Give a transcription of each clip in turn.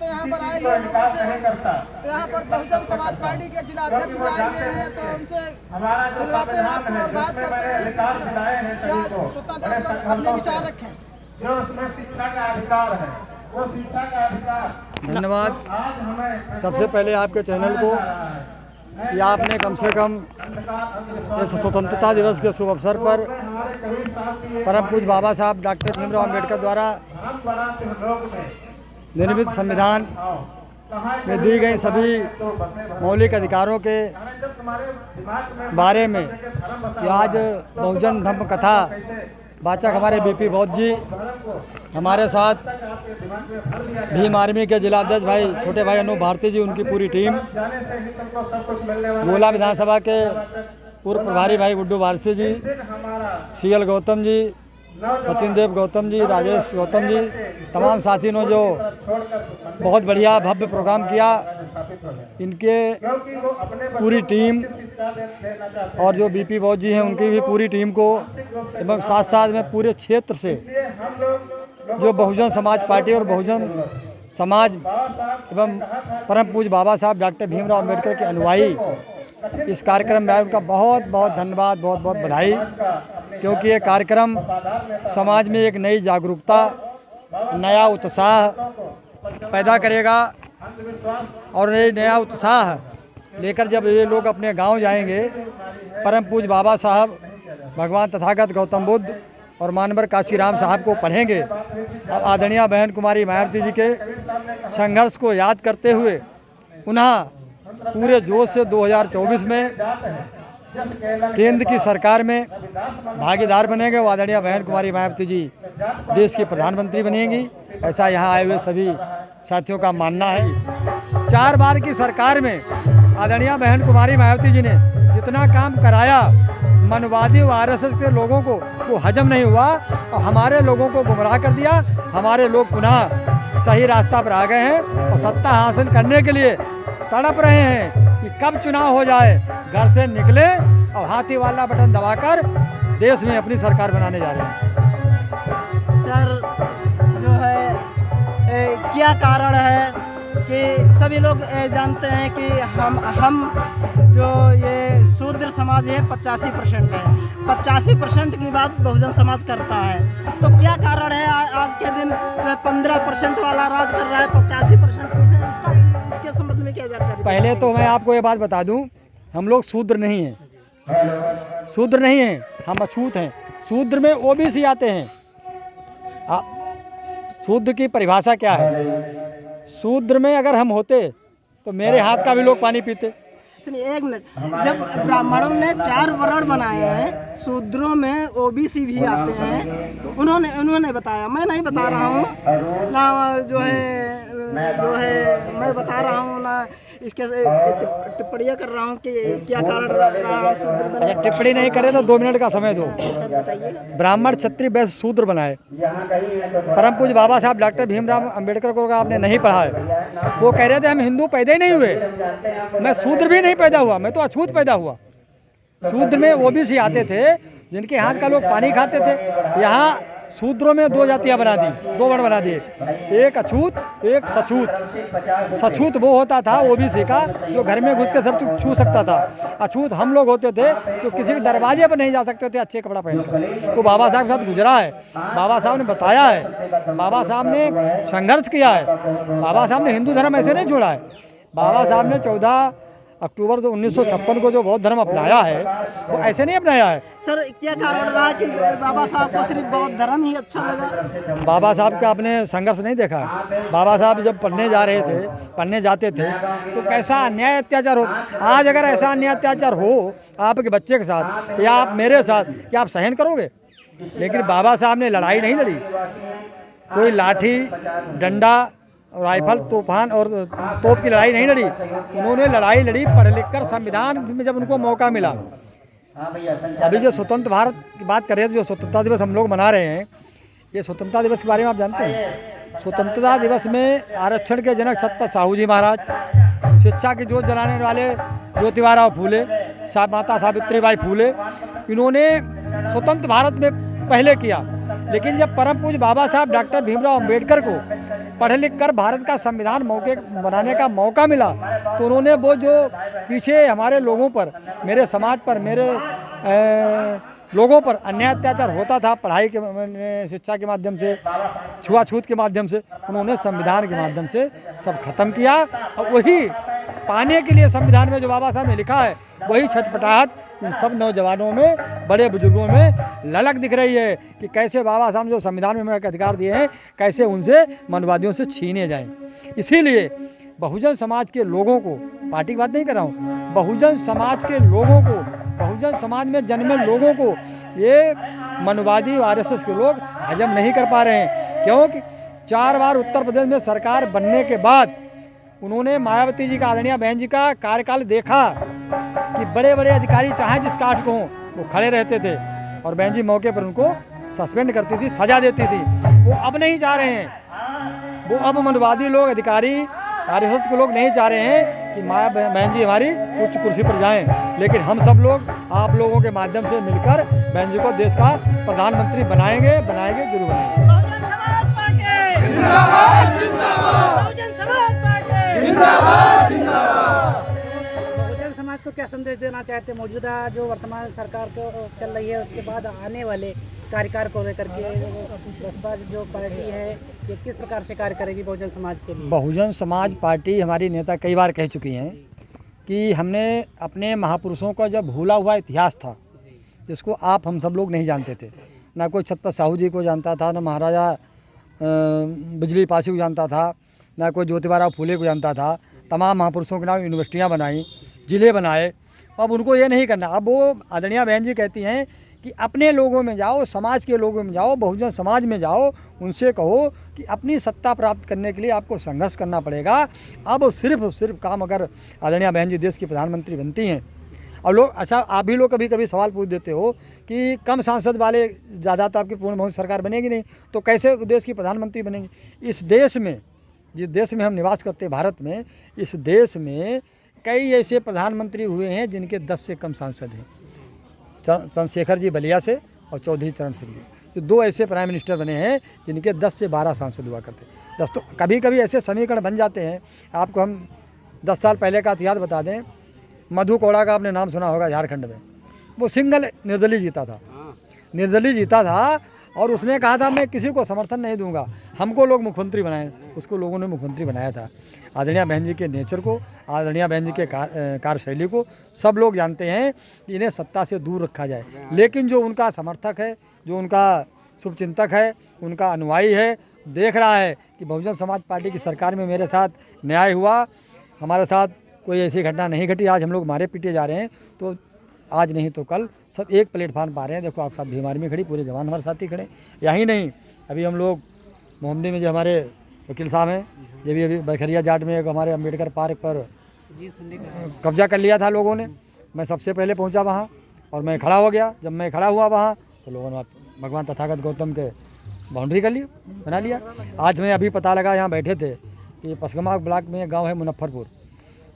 तो यहाँ पर आए हुए लोगों से, तो यहाँ पर बहुजन समाज पार्टी के जिला अध्यक्ष भी आए हुए हैं, तो उनसे मिलवाते हैं आपको और बात करते हैं कि क्या स्वतंत्रता पर अपने विचार रखें। जो उसमें शिक्षा का अधिकार है, वो शिक्षा का अधिकार। धन्यवाद। सबसे पहले आपके चैनल को या आपने कम से कम इस स्वतंत्रता दिवस के शुभ अवसर पर परम पूज्य बाबा साहब डॉक्टर भीमराव अम्बेडकर द्वारा निर्मित संविधान में दी गई सभी मौलिक अधिकारों के बारे में आज बहुजन धम्म कथा वाचक हमारे बीपी बौद्ध जी, हमारे साथ भीम आर्मी के जिला अध्यक्ष भाई छोटे भाई अनूप भारती जी, उनकी पूरी टीम, गोला विधानसभा के पूर्व प्रभारी भाई गुड्डू वारसी जी, सीएल गौतम जी, सचिन देव गौतम जी, राजेश गौतम जी, तमाम साथियों ने जो बहुत बढ़िया भव्य प्रोग्राम किया, इनके पूरी टीम और जो बीपी बौद्ध जी हैं उनकी भी पूरी टीम को, एवं साथ साथ में पूरे क्षेत्र से जो बहुजन समाज पार्टी और बहुजन समाज एवं परम पूज्य बाबा साहब डॉक्टर भीमराव अम्बेडकर के अनुयायी इस कार्यक्रम में आए, उनका बहुत बहुत धन्यवाद, बहुत बहुत बधाई, क्योंकि ये कार्यक्रम समाज में एक नई जागरूकता, नया उत्साह पैदा करेगा और ये नया उत्साह लेकर जब ये लोग अपने गांव जाएंगे, परम पूज्य बाबा साहब भगवान तथागत गौतम बुद्ध और मानवर काशीराम साहब को पढ़ेंगे। अब आदरणीय बहन कुमारी मायावती जी के संघर्ष को याद करते हुए पुनः पूरे जोश से 2024 में केंद्र की सरकार में भागीदार बनेंगे। वो आदरणीय बहन कुमारी मायावती जी देश की प्रधानमंत्री बनेंगी, ऐसा यहाँ आए हुए सभी साथियों का मानना है। 4 बार की सरकार में आदरणीय बहन कुमारी मायावती जी ने जितना काम कराया, मनवादी और आरएसएस के लोगों को वो हजम नहीं हुआ और हमारे लोगों को गुमराह कर दिया। हमारे लोग पुनः सही रास्ता पर आ गए हैं और सत्ता हासिल करने के लिए तड़प रहे हैं कि कब चुनाव हो जाए, घर से निकले और हाथी वाला बटन दबाकर देश में अपनी सरकार बनाने जा रहे हैं। सर, जो है क्या कारण है कि सभी लोग जानते हैं कि हम जो ये शूद्र समाज है 85% है, 85% की बात बहुजन समाज करता है, तो क्या कारण है आज के दिन 15% वाला राज कर रहा है 85%? इसके संबंध में क्या जानकारी? पहले तो मैं आपको ये बात बता दूं, हम लोग शूद्र नहीं हैं, शूद्र नहीं हैं, हम अछूत हैं। शूद्र में ओबीसी आते हैं। शूद्र की परिभाषा क्या है? शूद्र में अगर हम होते तो मेरे हाथ का भी लोग पानी पीते। सुनिए एक मिनट, जब ब्राह्मणों ने 4 वर्ण बनाए हैं, शूद्रों में ओबीसी भी आते हैं, तो उन्होंने बताया, मैं नहीं बता रहा हूँ ना, जो है मैं बता रहा हूँ ना, इसके टिप्पणियाँ कर रहा हूँ कि क्या कारण रहा शूद्र बने। अच्छा, टिप्पणी नहीं करे तो 2 मिनट का समय दो। ब्राह्मण क्षत्रिय वैश्य शूद्र बनाए, परम पूज्य बाबा साहब डॉक्टर भीमराव अम्बेडकर को आपने नहीं पढ़ा है। वो कह रहे थे हम हिंदू पैदा ही नहीं हुए, मैं शूद्र भी नहीं पैदा हुआ, मैं तो अछूत पैदा हुआ। शूद्र में ओबीसी आते थे जिनके हाथ का लोग पानी खाते थे। यहाँ शूद्रों में 2 जातियाँ बना दी, 2 वर्ण बना दिए, एक अछूत एक सछूत। सछूत वो होता था ओबीसी का जो घर में घुस के सब छू सकता था। अछूत हम लोग होते थे तो किसी के दरवाजे पर नहीं जा सकते थे अच्छे कपड़ा पहनकर। वो बाबा साहब के साथ गुजरा है, बाबा साहब ने बताया है, बाबा साहब ने संघर्ष किया है। बाबा साहब ने हिंदू धर्म ऐसे नहीं छोड़ा है। बाबा साहब ने 14 अक्टूबर 1956 को जो बौद्ध धर्म अपनाया है वो ऐसे नहीं अपनाया है। सर, क्या कारण रहा कि बाबा साहब को सिर्फ बौद्ध धर्म ही अच्छा लगा? बाबा साहब का आपने संघर्ष नहीं देखा? बाबा साहब जब पढ़ने जाते थे तो कैसा अन्याय अत्याचार हो। आज अगर ऐसा अन्याय अत्याचार हो आपके बच्चे के साथ या आप मेरे साथ, क्या आप सहन करोगे? लेकिन बाबा साहब ने लड़ाई नहीं लड़ी, कोई लाठी डंडा राइफल तूफान और तोप की लड़ाई नहीं लड़ी। उन्होंने लड़ाई लड़ी पढ़ लिख कर, संविधान में जब उनको मौका मिला। अभी जो स्वतंत्र भारत की बात कर रहे थे, जो स्वतंत्रता दिवस हम लोग मना रहे हैं, ये स्वतंत्रता दिवस के बारे में आप जानते हैं? स्वतंत्रता दिवस में आरक्षण के जनक छत्रपति साहू जी महाराज, शिक्षा की जोत जलाने वाले ज्योतिबा फूले, माता सावित्रीबाई फूले, इन्होंने स्वतंत्र भारत में पहले किया। लेकिन जब परम पूज्य बाबा साहब डॉक्टर भीमराव अम्बेडकर को पढ़ लिख कर भारत का संविधान बनाने का मौका मिला, तो उन्होंने वो जो पीछे हमारे लोगों पर, मेरे समाज पर, मेरे लोगों पर अन्याय अत्याचार होता था पढ़ाई के, शिक्षा के माध्यम से, छुआछूत के माध्यम से, उन्होंने संविधान के माध्यम से सब खत्म किया। और वही पाने के लिए संविधान में जो बाबा साहब ने लिखा है, वही छटपटाहट इन सब नौजवानों में, बड़े बुजुर्गों में ललक दिख रही है कि कैसे बाबा साहब जो संविधान में हमें अधिकार दिए हैं, कैसे उनसे मनवादियों से छीने जाएं। इसीलिए बहुजन समाज के लोगों को, पार्टी की बात नहीं कर रहा हूँ, बहुजन समाज के लोगों को, बहुजन समाज में जन्मे लोगों को ये मनवादी आरएसएस के लोग हजम नहीं कर पा रहे हैं। क्योंकि 4 बार उत्तर प्रदेश में सरकार बनने के बाद उन्होंने मायावती जी का, आदरणीय बहन जी का कार्यकाल देखा कि बड़े बड़े अधिकारी चाहे जिस काट को हों वो खड़े रहते थे और बहन जी मौके पर उनको सस्पेंड करती थी, सजा देती थी। वो अब नहीं चाह रहे हैं, वो अब मनवादी लोग, अधिकारी, आरएसएस के लोग नहीं चाह रहे हैं कि माया बहन जी हमारी उच्च कुर्सी पर जाएं। लेकिन हम सब लोग आप लोगों के माध्यम से मिलकर बहन जी को देश का प्रधानमंत्री बनाएंगे, जरूर बनाएंगे। बहुजन समाज को क्या संदेश देना चाहते हैं मौजूदा जो वर्तमान सरकार को चल रही है, उसके बाद आने वाले कार्यकाल को लेकर के बसपा जो पार्टी है ये किस प्रकार से कार्य करेगी बहुजन समाज के लिए? बहुजन समाज पार्टी, हमारी नेता कई बार कह चुकी हैं कि हमने अपने महापुरुषों का जब भूला हुआ इतिहास था, जिसको आप हम सब लोग नहीं जानते थे, ना कोई छत्रपति साहू जी को जानता था, ना महाराजा बिजली पासी को जानता था, ना कोई ज्योतिबा फूले को जानता था। तमाम महापुरुषों के नाम यूनिवर्सिटियाँ बनाई, ज़िले बनाए। अब उनको ये नहीं करना। अब वो आदरणीय बहन जी कहती हैं कि अपने लोगों में जाओ, समाज के लोगों में जाओ, बहुजन समाज में जाओ, उनसे कहो कि अपनी सत्ता प्राप्त करने के लिए आपको संघर्ष करना पड़ेगा। अब सिर्फ काम, अगर आदरणीय बहन जी देश की प्रधानमंत्री बनती हैं और लोग, अच्छा आप भी लोग कभी कभी सवाल पूछ देते हो कि कम सांसद वाले ज़्यादा तो आपकी पूर्ण बहुमत सरकार बनेगी नहीं, तो कैसे देश की प्रधानमंत्री बनेंगी? इस देश में, जिस देश में हम निवास करते हैं, भारत में, इस देश में कई ऐसे प्रधानमंत्री हुए हैं जिनके 10 से कम सांसद हैं। चंद्रशेखर जी बलिया से और चौधरी चरण सिंह जी, ये 2 ऐसे प्राइम मिनिस्टर बने हैं जिनके 10 से 12 सांसद हुआ करते हैं। दोस्तों कभी कभी ऐसे समीकरण बन जाते हैं। आपको हम 10 साल पहले का इतिहास बता दें। मधु कोड़ा का आपने नाम सुना होगा, झारखंड में वो सिंगल निर्दलीय जीता था और उसने कहा था मैं किसी को समर्थन नहीं दूंगा, हमको लोग मुख्यमंत्री बनाए। उसको लोगों ने मुख्यमंत्री बनाया था। आदरणीय बहन जी के नेचर को, आदरणीय बहन जी के कार्यशैली को सब लोग जानते हैं कि इन्हें सत्ता से दूर रखा जाए। लेकिन जो उनका समर्थक है, जो उनका शुभचिंतक है, उनका अनुयायी है, देख रहा है कि बहुजन समाज पार्टी की सरकार में मेरे साथ न्याय हुआ, हमारे साथ कोई ऐसी घटना नहीं घटी, आज हम लोग मारे पीटे जा रहे हैं, तो आज नहीं तो कल सब एक प्लेटफार्म पा रहे हैं। देखो आप साथ भीम आर्मी खड़ी, पूरे जवान हमारे साथ ही खड़े। यही नहीं, अभी हम लोग मोहम्मदी में जो हमारे वकील साहब हैं, ये भी अभी बखरिया जाट में एक हमारे अम्बेडकर पार्क पर कब्जा कर लिया था लोगों ने। मैं सबसे पहले पहुंचा वहाँ और मैं खड़ा हो गया। जब मैं खड़ा हुआ वहाँ तो लोगों ने भगवान तथागत गौतम के बाउंड्री कर ली, बना लिया। आज मैं अभी पता लगा, यहाँ बैठे थे कि पसगमा ब्लॉक में एक गाँव है मुजफ्फरपुर,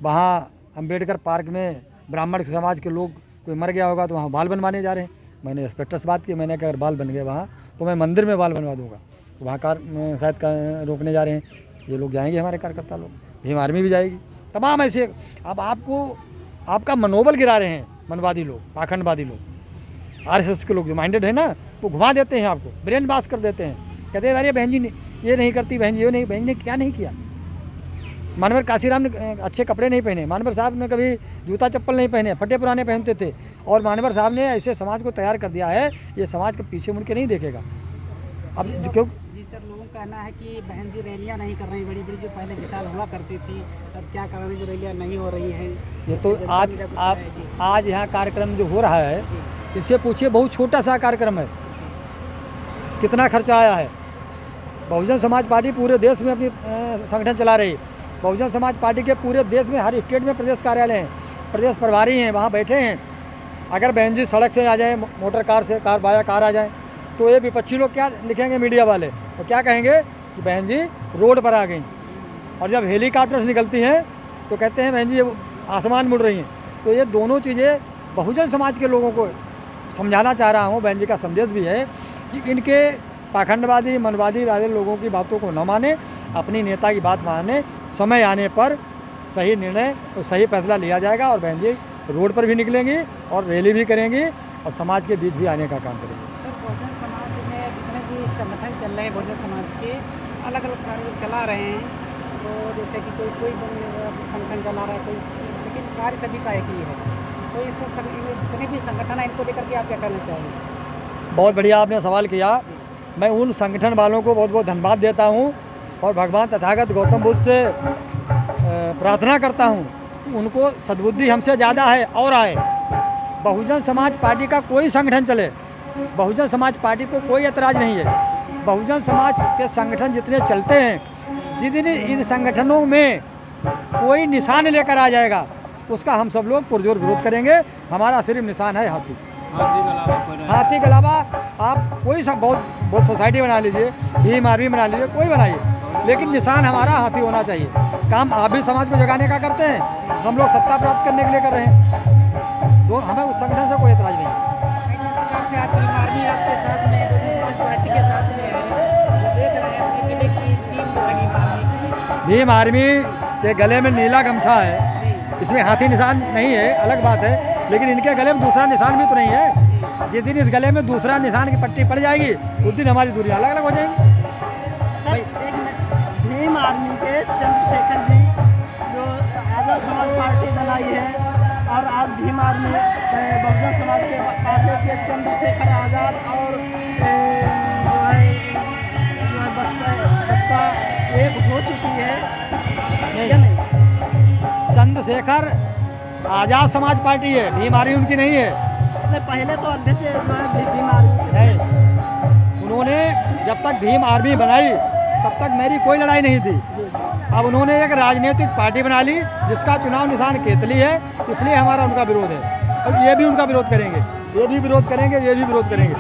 वहाँ अम्बेडकर पार्क में ब्राह्मण समाज के लोग कोई मर गया होगा तो वहाँ बाल बनवाने जा रहे हैं। मैंने इंस्पेक्टर से बात की, मैंने कहा अगर बाल बन गए वहाँ तो मैं मंदिर में बाल बनवा दूंगा। तो वहाँ कार शायद रोकने जा रहे हैं ये लोग, जाएंगे हमारे कार्यकर्ता लोग, भीम आर्मी भी जाएगी, तमाम ऐसे। अब आपका मनोबल गिरा रहे हैं मनवादी लोग, पाखंडवादी लोग, आरएसएस के लोग जो माइंडेड है ना, वो घुमा देते हैं आपको, ब्रेन वॉश कर देते हैं। कहते हैं अरे बहन जी ने ये नहीं करती, बहन जी ये नहीं, बहन जी ने क्या नहीं किया। मानवर काशीराम ने अच्छे कपड़े नहीं पहने, मानवर साहब ने कभी जूता चप्पल नहीं पहने, फटे पुराने पहनते थे, और मानवर साहब ने ऐसे समाज को तैयार कर दिया है, ये समाज के पीछे मुड़ के नहीं देखेगा। अब क्यों जी सर, लोगों का कहना है कि बहन जी रैलियाँ नहीं कर रही, बड़ी बड़ी जो पहले विशाल हुआ करती थी, तब क्या कर रही, जो रैलियाँ नहीं हो रही हैं। ये तो आज यहाँ कार्यक्रम जो हो रहा है, इससे पूछिए, बहुत छोटा सा कार्यक्रम है, कितना खर्चा आया है। बहुजन समाज पार्टी पूरे देश में अपनी संगठन चला रही है। बहुजन समाज पार्टी के पूरे देश में हर स्टेट में प्रदेश कार्यालय हैं, प्रदेश प्रभारी हैं, वहाँ बैठे हैं। अगर बहन जी सड़क से आ जाएँ, मोटर कार से, कार बाया कार आ जाएँ, तो ये विपक्षी लोग क्या लिखेंगे, मीडिया वाले तो क्या कहेंगे कि बहन जी रोड पर आ गई। और जब हेलीकॉप्टर से निकलती हैं तो कहते हैं बहन जी ये आसमान मुड़ रही हैं। तो ये दोनों चीज़ें बहुजन समाज के लोगों को समझाना चाह रहा हूँ। बहन जी का संदेश भी है कि इनके पाखंडवादी मनवादी वाले लोगों की बातों को न माने अपनी नेता की बात माने, समय आने पर सही निर्णय और सही फैसला लिया जाएगा और बहन जी रोड पर भी निकलेंगी और रैली भी करेंगी और समाज के बीच भी आने का काम करेंगे। सर, बहुजन समाज में जितने भी संगठन चल रहे हैं बहुजन समाज के, अलग अलग सारे लोग चला रहे हैं, तो जैसे कि कोई संगठन चला रहा है, कोई, लेकिन कार्य सभी का एक ही है। तो इस जितने भी संगठन है इनको लेकर के आप क्या करना चाहेंगे? बहुत बढ़िया आपने सवाल किया। मैं उन संगठन वालों को बहुत बहुत धन्यवाद देता हूँ और भगवान तथागत गौतम बुद्ध से प्रार्थना करता हूँ उनको सद्बुद्धि हमसे ज़्यादा है और आए। बहुजन समाज पार्टी का कोई संगठन चले, बहुजन समाज पार्टी को कोई एतराज़ नहीं है। बहुजन समाज के संगठन जितने चलते हैं, जिस दिन इन संगठनों में कोई निशान लेकर आ जाएगा उसका हम सब लोग पुरजोर विरोध करेंगे। हमारा सिर्फ निशान है हाथी। हाथी के अलावा आप कोई सब बहुत सोसाइटी बना लीजिए, भीम आर्मी बना लीजिए, कोई बनाइए, लेकिन निशान हमारा हाथी होना चाहिए। काम आप भी समाज को जगाने का करते हैं, हम लोग सत्ता प्राप्त करने के लिए कर रहे हैं। तो हमें उस संगठन से कोई एतराज़ नहीं है। भीम आर्मी के गले में नीला गमछा है, इसमें हाथी निशान नहीं है, अलग बात है, लेकिन इनके गले में दूसरा निशान भी तो नहीं है। जिस दिन इस गले में दूसरा निशान की पट्टी पड़ जाएगी उस दिन हमारी दूरियां अलग अलग हो जाएंगी। भीम आर्मी के चंद्रशेखर जी जो आज़ाद समाज पार्टी बनाई है और आज भीम आर्मी बहुजन समाज के पास है कि चंद्रशेखर आज़ाद और जो है बसपा एक हो चुकी है या नहीं? चंद्रशेखर आज़ाद समाज पार्टी है, भीम आर्मी उनकी नहीं है। पहले तो अध्यक्ष जो है भीम आर्मी नहीं, उन्होंने जब तक भीम आर्मी बनाई तब तक मेरी कोई लड़ाई नहीं थी। अब उन्होंने एक राजनीतिक पार्टी बना ली जिसका चुनाव निशान केतली है, इसलिए हमारा उनका विरोध है और ये भी उनका विरोध करेंगे, ये भी विरोध करेंगे, ये भी विरोध करेंगे।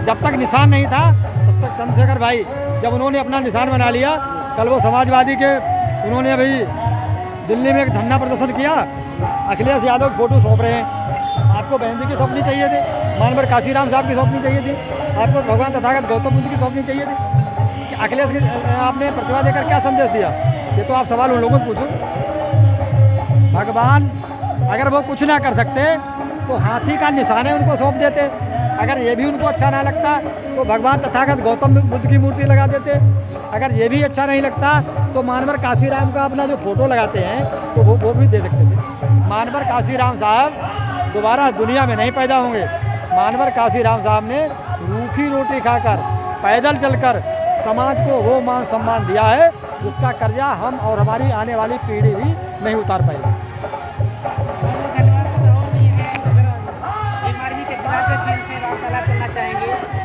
जब तक निशान नहीं था तब तक चंद्रशेखर भाई जब उन्होंने अपना निशान बना लिया, कल वो समाजवादी के उन्होंने अभी दिल्ली में एक धरना प्रदर्शन किया, अखिलेश यादव फोटो सौंप रहे हैं। आपको बहन जी की सौंपनी चाहिए थी, मानवर काशीराम साहब की सौंपनी चाहिए थी, आपको भगवान तथागत गौतम बुद्ध की सौंपनी चाहिए थी। अखिलेश की आपने प्रतिभा देकर क्या संदेश दिया? ये तो आप सवाल उन लोगों से पूछो। भगवान अगर वो कुछ ना कर सकते तो हाथी का निशान है उनको सौंप देते। अगर ये भी उनको अच्छा ना लगता तो भगवान तथागत गौतम बुद्ध की मूर्ति लगा देते। अगर ये भी अच्छा नहीं लगता तो मानवर काशीराम का अपना जो फोटो लगाते हैं तो वो भी दे सकते थे। मानवर काशीराम साहब दोबारा दुनिया में नहीं पैदा होंगे। मानवर काशीराम साहब ने रूखी रोटी खाकर पैदल चलकर समाज को वो मान सम्मान दिया है जिसका कर्जा हम और हमारी आने वाली पीढ़ी भी नहीं उतार पाएगी।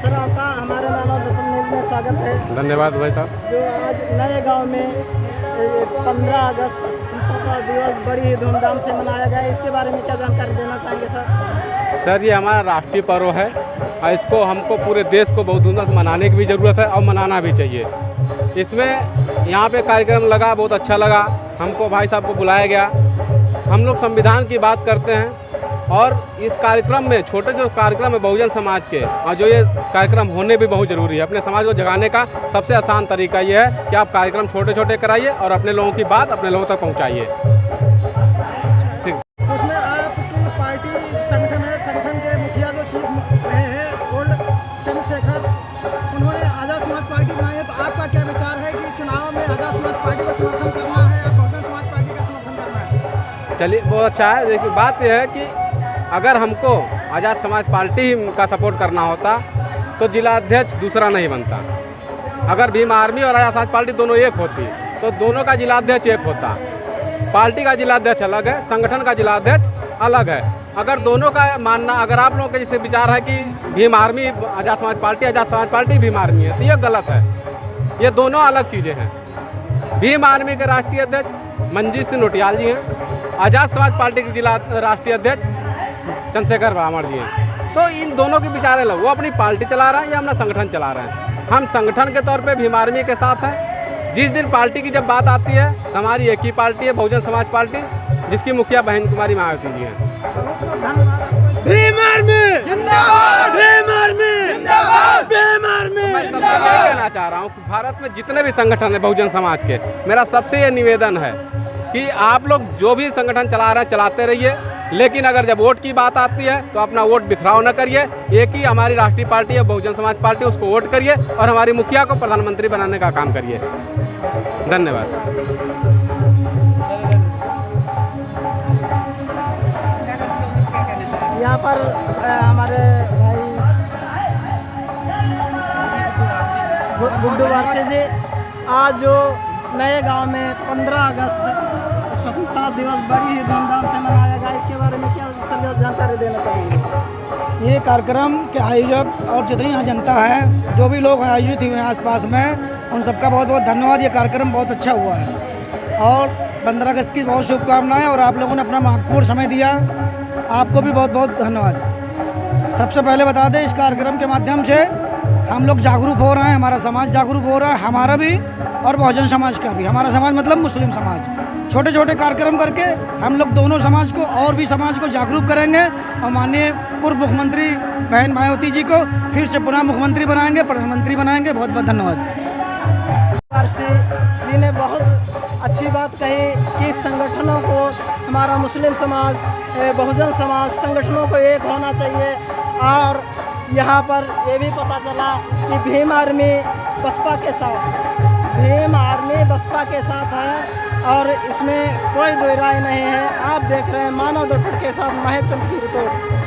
सर आपका हमारे मानव रत्न न्यूज़ में स्वागत है। धन्यवाद भाई साहब। जो आज नए गांव में 15 अगस्त स्वतंत्रता दिवस बड़ी ही धूमधाम से मनाया गया, इसके बारे में क्या जानकारी देना चाहेंगे सर? सर ये हमारा राष्ट्रीय पर्व है और इसको हमको पूरे देश को बहुत धूमधाम से मनाने की भी ज़रूरत है और मनाना भी चाहिए। इसमें यहाँ पे कार्यक्रम लगा, बहुत अच्छा लगा, हमको भाई साहब को बुलाया गया। हम लोग संविधान की बात करते हैं और इस कार्यक्रम में छोटे जो कार्यक्रम है बहुजन समाज के और जो ये कार्यक्रम होने भी बहुत ज़रूरी है। अपने समाज को जगाने का सबसे आसान तरीका ये है कि आप कार्यक्रम छोटे छोटे कराइए और अपने लोगों की बात अपने लोगों तक पहुँचाइए। ठीक। तो उसमें आपकी पार्टी संगठन है, संगठन के मुखिया जो चीफ रहे हैं ओल्ड चंद्रशेखर, उन्होंने आज़ाद समाज पार्टी बनाई है, तो आपका क्या विचार है कि चुनाव में आज़ाद समाज पार्टी का समर्थन करना है या बहुजन समाज पार्टी का समर्थन करना है? चलिए बहुत अच्छा है। देखिए बात यह है कि अगर हमको आज़ाद समाज पार्टी का सपोर्ट करना होता तो जिला अध्यक्ष दूसरा नहीं बनता। अगर भीम आर्मी और आज़ाद समाज पार्टी दोनों एक होती तो दोनों का जिला अध्यक्ष एक होता। पार्टी का जिला अध्यक्ष अलग है, संगठन का जिला अध्यक्ष अलग है। अगर दोनों का मानना, अगर आप लोगों के जैसे विचार है कि भीम आर्मी आज़ाद समाज पार्टी भीम आर्मी है, तो ये गलत है। ये दोनों अलग चीज़ें हैं। भीम आर्मी के राष्ट्रीय अध्यक्ष मंजीत सिंह नोटियाल जी हैं, आज़ाद समाज पार्टी के जिला राष्ट्रीय अध्यक्ष चंद्रशेखर ब्राह्मण जी हैं। तो इन दोनों के विचार अलग, वो अपनी पार्टी चला रहे हैं या अपना संगठन चला रहे हैं। हम संगठन के तौर पे भीम आर्मी के साथ हैं। जिस दिन पार्टी की जब बात आती है तो हमारी एक ही पार्टी है बहुजन समाज पार्टी, जिसकी मुखिया बहन कुमारी मायावती जी हैं। भीम आर्मी जिंदाबाद, भीम आर्मी जिंदाबाद, भीम आर्मी। यही कहना चाह रहा हूँ कि भारत में जितने भी संगठन है बहुजन समाज के, मेरा सबसे ये निवेदन है कि आप लोग जो भी संगठन चला रहे हैं चलाते रहिए, लेकिन अगर जब वोट की बात आती है तो अपना वोट बिखराव न करिए। एक ही हमारी राष्ट्रीय पार्टी है बहुजन समाज पार्टी, उसको वोट करिए और हमारी मुखिया को प्रधानमंत्री बनाने का काम करिए। धन्यवाद। यहाँ पर हमारे भाई गुड्डू वारसी जी आज जो नए गांव में 15 अगस्त स्वतंत्रता दिवस बड़ी ही धूमधाम से मनाया गया, इसके बारे में क्या सर जानकारी देना चाहेंगे? ये कार्यक्रम के आयोजक और जितनी यहाँ जनता है, जो भी लोग आयोजित हुए हैं आसपास में, उन सबका बहुत बहुत धन्यवाद। ये कार्यक्रम बहुत अच्छा हुआ है और 15 अगस्त की बहुत शुभकामनाएं और आप लोगों ने अपना महत्वपूर्ण समय दिया, आपको भी बहुत बहुत धन्यवाद। सबसे पहले बता दें, इस कार्यक्रम के माध्यम से हम लोग जागरूक हो रहे हैं, हमारा समाज जागरूक हो रहा है, हमारा भी और बहुजन समाज का भी। हमारा समाज मतलब मुस्लिम समाज। छोटे छोटे कार्यक्रम करके हम लोग दोनों समाज को और भी समाज को जागरूक करेंगे और माननीय पूर्व मुख्यमंत्री बहन मायावती जी को फिर से पुनः मुख्यमंत्री बनाएंगे, प्रधानमंत्री बनाएंगे। बहुत बहुत धन्यवाद। वारसी जी ने बहुत अच्छी बात कही कि संगठनों को, हमारा मुस्लिम समाज, बहुजन समाज संगठनों को एक होना चाहिए। और यहाँ पर ये भी पता चला कि भीम आर्मी बसपा के साथ है और इसमें कोई दो राय नहीं है। आप देख रहे हैं मानव दर्पण के साथ महेश चंद की रिपोर्ट।